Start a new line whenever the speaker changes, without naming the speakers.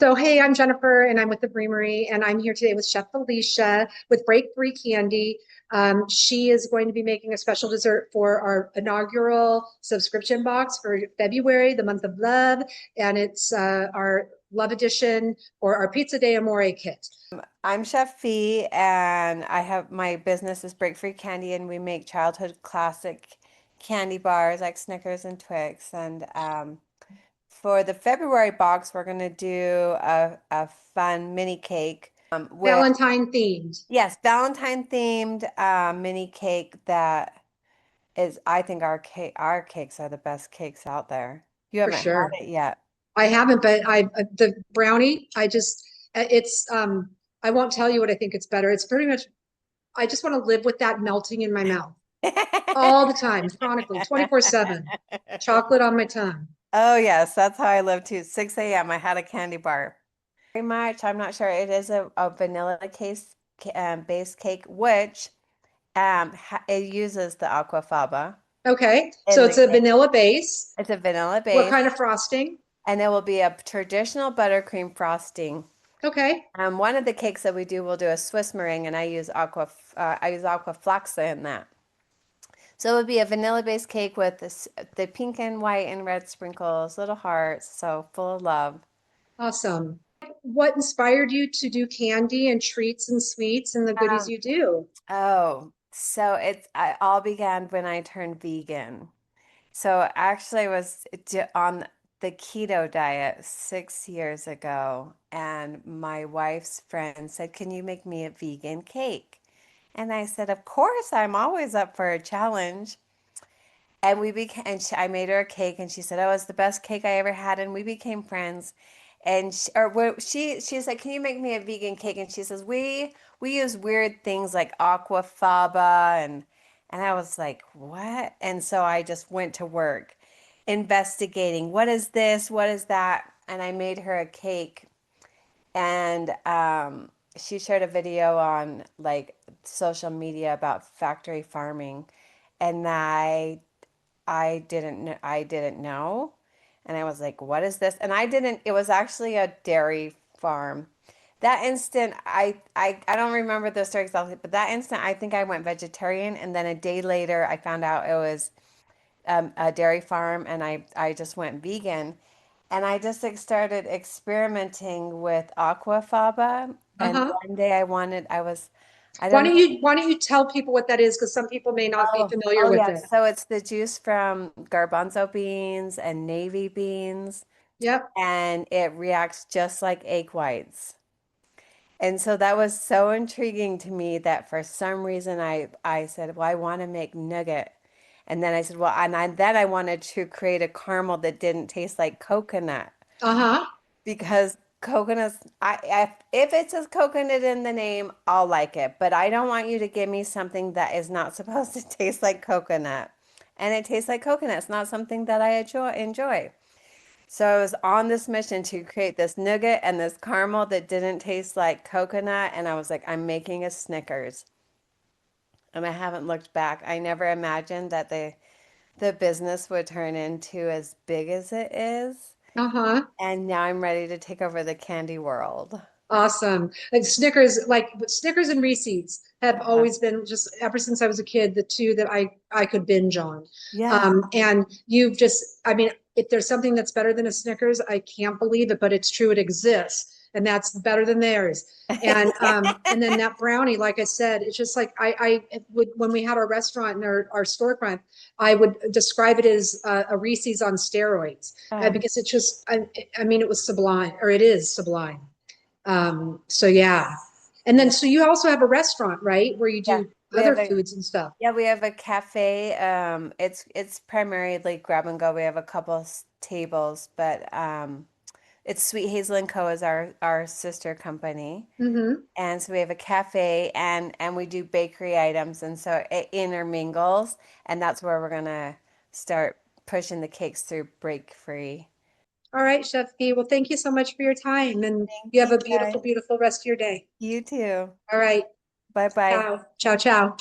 So, hey, I'm Jennifer and I'm with the Breamery and I'm here today with Chef Felicia with Break Free Candy. She is going to be making a special dessert for our inaugural subscription box for February, the month of love. And it's our love edition or our Pizza de Amore kit.
I'm Chef Fee, and I have my business is Break Free Candy, and we make childhood classic candy bars like Snickers and Twix. And for the February box, we're gonna do a fun mini cake with
Valentine themed.
yes, Valentine themed mini cake that is I think our cakes are the best cakes out there. You
For
haven't had
sure.
it yet.
I haven't, but the brownie, it's I won't tell you what I think it's better. It's pretty much I just want to live with that melting in my mouth all the time, chronically, 24/7. Chocolate on my tongue.
Oh yes, that's how I live too. 6 a.m. I had a candy bar. Very much. I'm not sure. It is a vanilla case base cake, which it uses the aquafaba
Okay. So
in the
it's a
cake.
vanilla base.
It's a vanilla
What
base,
kind of frosting?
and it will be a traditional buttercream frosting.
Okay.
One of the cakes that we do, we'll do a Swiss meringue, and I use aqua flaxa in that. So it would be a vanilla-based cake with the pink and white and red sprinkles, little hearts, so full of love.
Awesome. What inspired you to do candy and treats and sweets and the goodies
Um,
you do?
oh, so I all began when I turned vegan. So actually, I was on the keto diet 6 years ago, and my wife's friend said, "Can you make me a vegan cake?" And I said, "Of course, I'm always up for a challenge." And I made her a cake, and she said, "Oh, it's the best cake I ever had." And we became friends. And she said, "Can you make me a vegan cake?" And she says, "We use weird things like aquafaba," and I was like, "What?" And so I just went to work investigating, what is this? What is that? And I made her a cake, and she shared a video on like social media about factory farming, and I didn't know. And I was like, what is this? And I didn't, it was actually a dairy farm. That instant, I don't remember the story exactly, but that instant, I think I went vegetarian. And then a day later, I found out it was a dairy farm, and I just went vegan. And I just like started experimenting with aquafaba. And
Uh-huh.
one day I don't know.
Why don't you tell people what that is? Because some people may not be familiar
Oh
with
yeah.
it.
So it's the juice from garbanzo beans and navy beans,
Yep.
and it reacts just like egg whites. And so that was so intriguing to me that for some reason I said, well, I want to make nougat. And then I said, well, then I wanted to create a caramel that didn't taste like coconut,
Uh-huh.
because coconuts, if it says coconut in the name, I'll like it. But I don't want you to give me something that is not supposed to taste like coconut. And it tastes like coconut. It's not something that I enjoy. So I was on this mission to create this nougat and this caramel that didn't taste like coconut. And I was like, I'm making a Snickers. And I haven't looked back. I never imagined that the business would turn into as big as it is.
Uh-huh.
And now I'm ready to take over the candy world.
Awesome. And Snickers, like Snickers and Reese's have
Uh-huh.
always been just ever since I was a kid, the two that I could binge on.
Yes.
And you've just, I mean, if there's something that's better than a Snickers, I can't believe it, but it's true, it exists. And that's better than theirs. And then that brownie, like I said, it's just like I would when we had our restaurant and our storefront, I would describe it as a Reese's on steroids because it just, I mean, it was sublime, or it is sublime. So yeah. And then
Yeah.
so you also have a restaurant, right? Where you
Yeah.
do
We
other
have a
foods and stuff.
Yeah, we have a cafe. It's primarily grab and go. We have a couple tables, but it's Sweet Hazel and Co. is our sister company,
Mm-hmm.
and so we have a cafe, and we do bakery items, and so it intermingles, and that's where we're gonna start pushing the cakes through Break Free.
All right, Chef P. Well, thank you so much for your time and
Thank
you have
you,
a beautiful,
guys.
beautiful rest of your day.
You too.
All right.
Bye bye.
Ciao. Ciao, ciao.